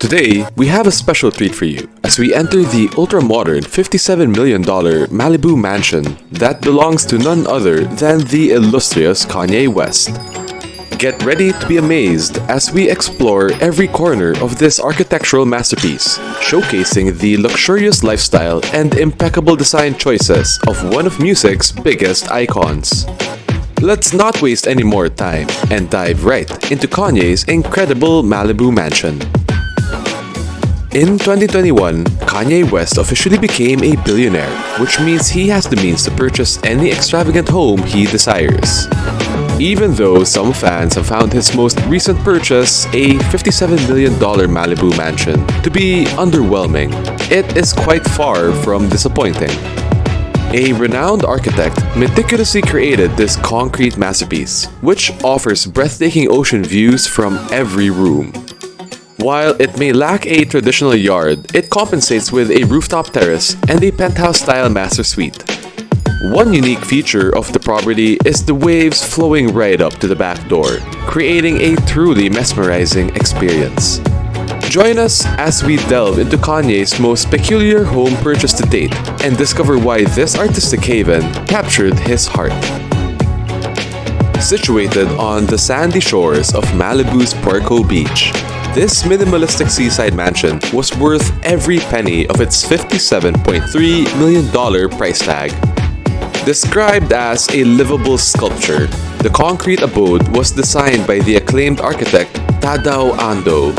Today, we have a special treat for you as we enter the ultra-modern $57 million Malibu mansion that belongs to none other than the illustrious Kanye West. Get ready to be amazed as we explore every corner of this architectural masterpiece, showcasing the luxurious lifestyle and impeccable design choices of one of music's biggest icons. Let's not waste any more time and dive right into Kanye's incredible Malibu mansion. In 2021, Kanye West officially became a billionaire, which means he has the means to purchase any extravagant home he desires. Even though some fans have found his most recent purchase, a $57 million Malibu mansion, to be underwhelming, it is quite far from disappointing. A renowned architect meticulously created this concrete masterpiece, which offers breathtaking ocean views from every room. While it may lack a traditional yard, it compensates with a rooftop terrace and a penthouse-style master suite. One unique feature of the property is the waves flowing right up to the back door, creating a truly mesmerizing experience. Join us as we delve into Kanye's most peculiar home purchase to date and discover why this artistic haven captured his heart. Situated on the sandy shores of Malibu's Puerto Beach, this minimalistic seaside mansion was worth every penny of its $57.3 million price tag. Described as a livable sculpture, the concrete abode was designed by the acclaimed architect Tadao Ando.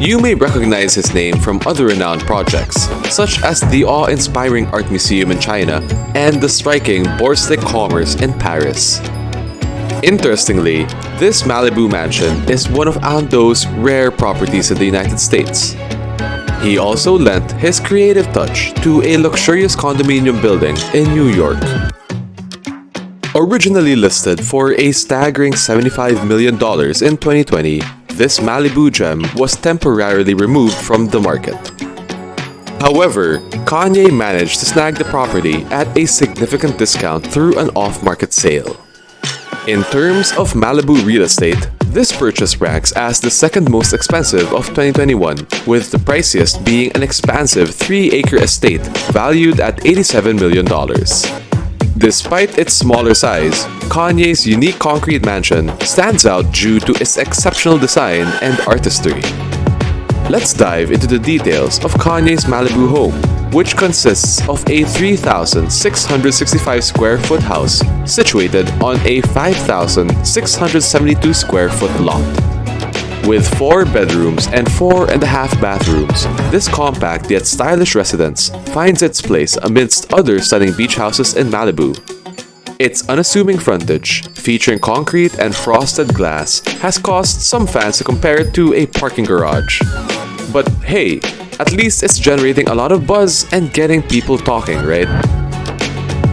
You may recognize his name from other renowned projects, such as the awe-inspiring art museum in China and the striking Bourse de Commerce in Paris. Interestingly, this Malibu mansion is one of Ando's rare properties in the United States. He also lent his creative touch to a luxurious condominium building in New York. Originally listed for a staggering $75 million in 2020, this Malibu gem was temporarily removed from the market. However, Kanye managed to snag the property at a significant discount through an off-market sale. In terms of Malibu real estate, this purchase ranks as the second most expensive of 2021, with the priciest being an expansive 3-acre estate valued at $87 million. Despite its smaller size, Kanye's unique concrete mansion stands out due to its exceptional design and artistry. Let's dive into the details of Kanye's Malibu home, which consists of a 3,665 square foot house situated on a 5,672 square foot lot. With 4 bedrooms and 4.5 bathrooms, this compact yet stylish residence finds its place amidst other stunning beach houses in Malibu. Its unassuming frontage, featuring concrete and frosted glass, has caused some fans to compare it to a parking garage. But hey, at least it's generating a lot of buzz and getting people talking, right?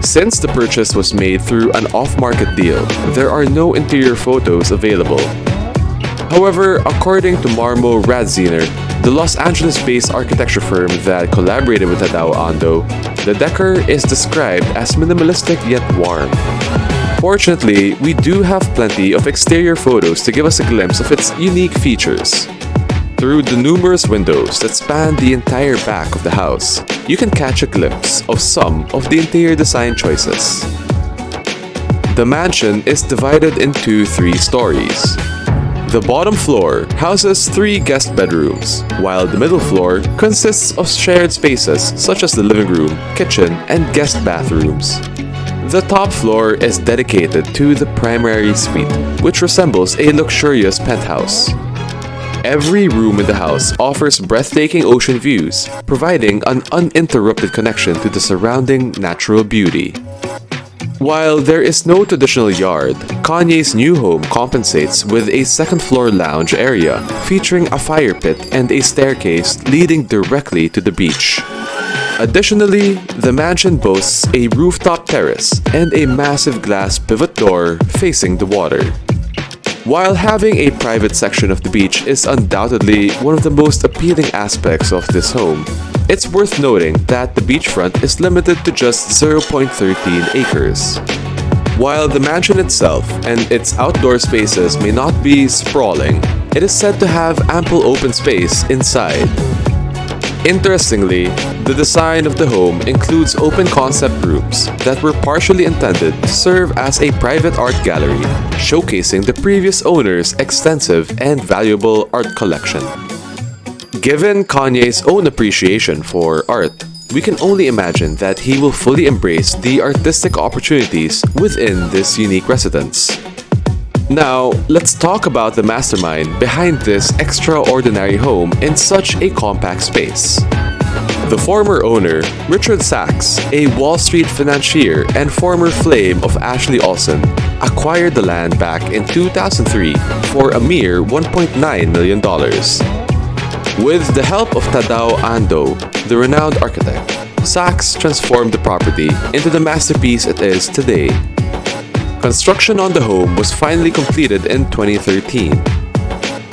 Since the purchase was made through an off-market deal, there are no interior photos available. However, according to Marmo Radziner, the Los Angeles-based architecture firm that collaborated with Tadao Ando, the decor is described as minimalistic yet warm. Fortunately, we do have plenty of exterior photos to give us a glimpse of its unique features. Through the numerous windows that span the entire back of the house, you can catch a glimpse of some of the interior design choices. The mansion is divided into 3 stories. The bottom floor houses 3 guest bedrooms, while the middle floor consists of shared spaces such as the living room, kitchen, and guest bathrooms. The top floor is dedicated to the primary suite, which resembles a luxurious penthouse. Every room in the house offers breathtaking ocean views, providing an uninterrupted connection to the surrounding natural beauty. While there is no traditional yard, Kanye's new home compensates with a second-floor lounge area featuring a fire pit and a staircase leading directly to the beach. Additionally, the mansion boasts a rooftop terrace and a massive glass pivot door facing the water. While having a private section of the beach is undoubtedly one of the most appealing aspects of this home, it's worth noting that the beachfront is limited to just 0.13 acres. While the mansion itself and its outdoor spaces may not be sprawling, It is said to have ample open space inside. Interestingly, the design of the home includes open concept rooms that were partially intended to serve as a private art gallery, showcasing the previous owner's extensive and valuable art collection. Given Kanye's own appreciation for art, we can only imagine that he will fully embrace the artistic opportunities within this unique residence. Now, let's talk about the mastermind behind this extraordinary home in such a compact space. The former owner, Richard Sachs, a Wall Street financier and former flame of Ashley Olsen, acquired the land back in 2003 for a mere $1.9 million. With the help of Tadao Ando, the renowned architect, Sachs transformed the property into the masterpiece it is today. Construction on the home was finally completed in 2013.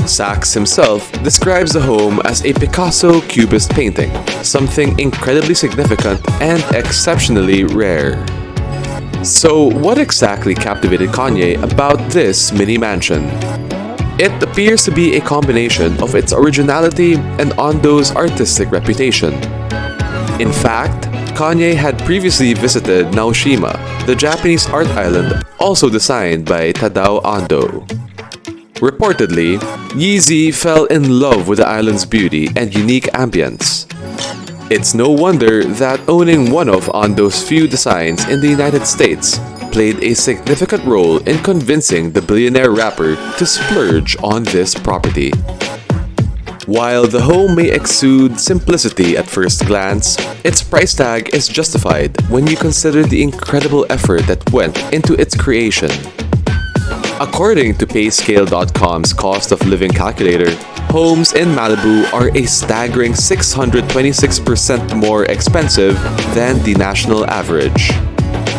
Sachs himself describes the home as a Picasso Cubist painting, something incredibly significant and exceptionally rare. So, what exactly captivated Kanye about this mini mansion? It appears to be a combination of its originality and Ando's artistic reputation. In fact, Kanye had previously visited Naoshima, the Japanese art island also designed by Tadao Ando. Reportedly, Yeezy fell in love with the island's beauty and unique ambience. It's no wonder that owning one of Ando's few designs in the United States played a significant role in convincing the billionaire rapper to splurge on this property. While the home may exude simplicity at first glance, its price tag is justified when you consider the incredible effort that went into its creation. According to Payscale.com's cost of living calculator, homes in Malibu are a staggering 626% more expensive than the national average.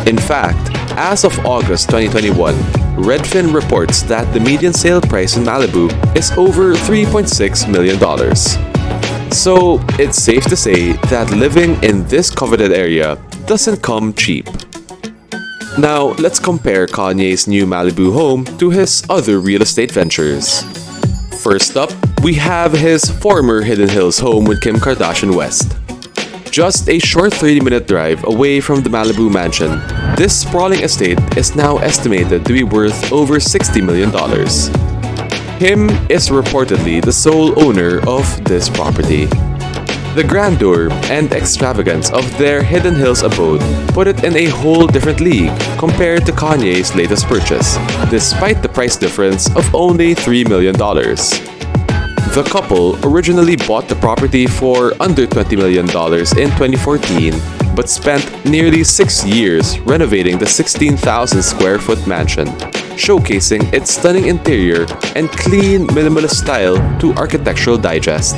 In fact, as of August 2021, Redfin reports that the median sale price in Malibu is over $3.6 million. So, it's safe to say that living in this coveted area doesn't come cheap. Now, let's compare Kanye's new Malibu home to his other real estate ventures. First up, we have his former Hidden Hills home with Kim Kardashian West. Just a short 30-minute drive away from the Malibu mansion, this sprawling estate is now estimated to be worth over $60 million. Kim is reportedly the sole owner of this property. The grandeur and extravagance of their Hidden Hills abode put it in a whole different league compared to Kanye's latest purchase, despite the price difference of only $3 million. The couple originally bought the property for under $20 million in 2014, but spent nearly 6 years renovating the 16,000 square foot mansion, showcasing its stunning interior and clean minimalist style to Architectural Digest.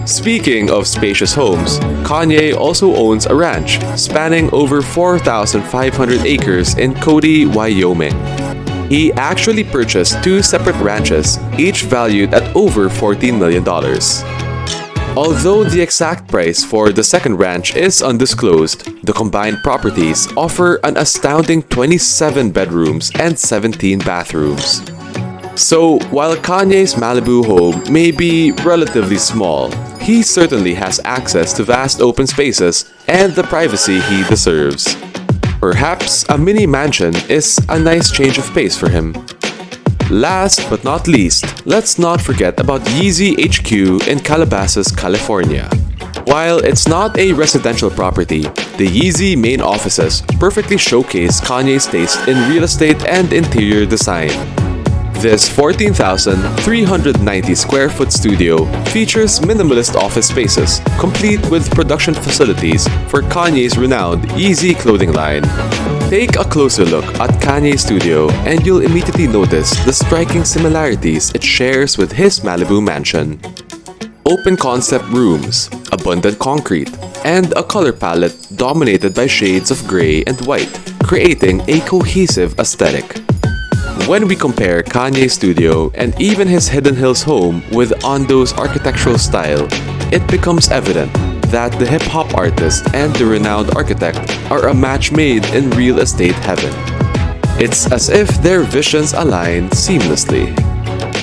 Speaking of spacious homes, Kanye also owns a ranch spanning over 4,500 acres in Cody, Wyoming. He actually purchased 2 separate ranches, each valued at over $14 million. Although the exact price for the second ranch is undisclosed, the combined properties offer an astounding 27 bedrooms and 17 bathrooms. So, while Kanye's Malibu home may be relatively small, he certainly has access to vast open spaces and the privacy he deserves. Perhaps a mini mansion is a nice change of pace for him. Last but not least, let's not forget about Yeezy HQ in Calabasas, California. While it's not a residential property, the Yeezy main offices perfectly showcase Kanye's taste in real estate and interior design. This 14,390 square foot studio features minimalist office spaces, complete with production facilities for Kanye's renowned Yeezy clothing line. Take a closer look at Kanye's studio and you'll immediately notice the striking similarities it shares with his Malibu mansion. Open concept rooms, abundant concrete, and a color palette dominated by shades of gray and white, creating a cohesive aesthetic. When we compare Kanye's studio and even his Hidden Hills home with Ando's architectural style, it becomes evident that the hip-hop artist and the renowned architect are a match made in real estate heaven. It's as if their visions align seamlessly.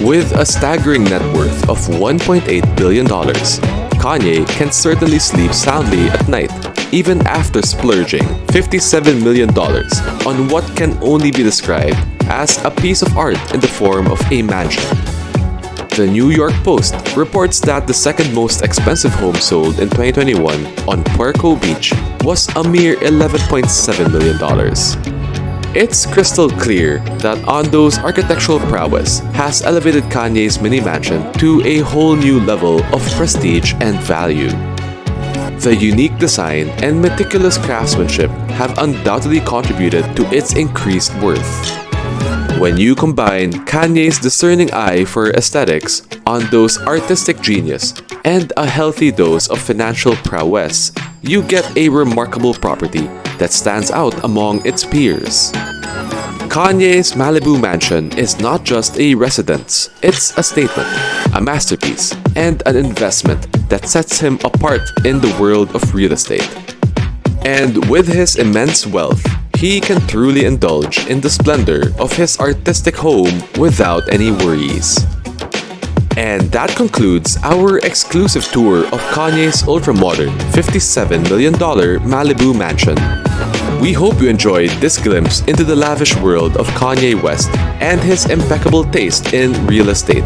With a staggering net worth of $1.8 billion, Kanye can certainly sleep soundly at night, even after splurging $57 million on what can only be described as a piece of art in the form of a mansion. The New York Post reports that the second most expensive home sold in 2021 on Puerto Beach was a mere $11.7 million. It's crystal clear that Ondo's architectural prowess has elevated Kanye's mini mansion to a whole new level of prestige and value. The unique design and meticulous craftsmanship have undoubtedly contributed to its increased worth. When you combine Kanye's discerning eye for aesthetics, Ondo's artistic genius, and a healthy dose of financial prowess, you get a remarkable property that stands out among its peers. Kanye's Malibu mansion is not just a residence, it's a statement, a masterpiece, and an investment that sets him apart in the world of real estate. And with his immense wealth, he can truly indulge in the splendor of his artistic home without any worries. And that concludes our exclusive tour of Kanye's ultra-modern $57 million Malibu mansion. We hope you enjoyed this glimpse into the lavish world of Kanye West and his impeccable taste in real estate.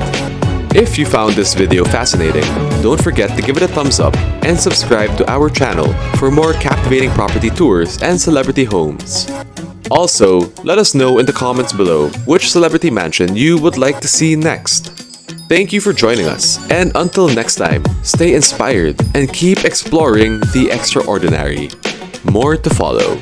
If you found this video fascinating, don't forget to give it a thumbs up and subscribe to our channel for more captivating property tours and celebrity homes. Also, let us know in the comments below which celebrity mansion you would like to see next. Thank you for joining us, and until next time, stay inspired and keep exploring the extraordinary. More to follow.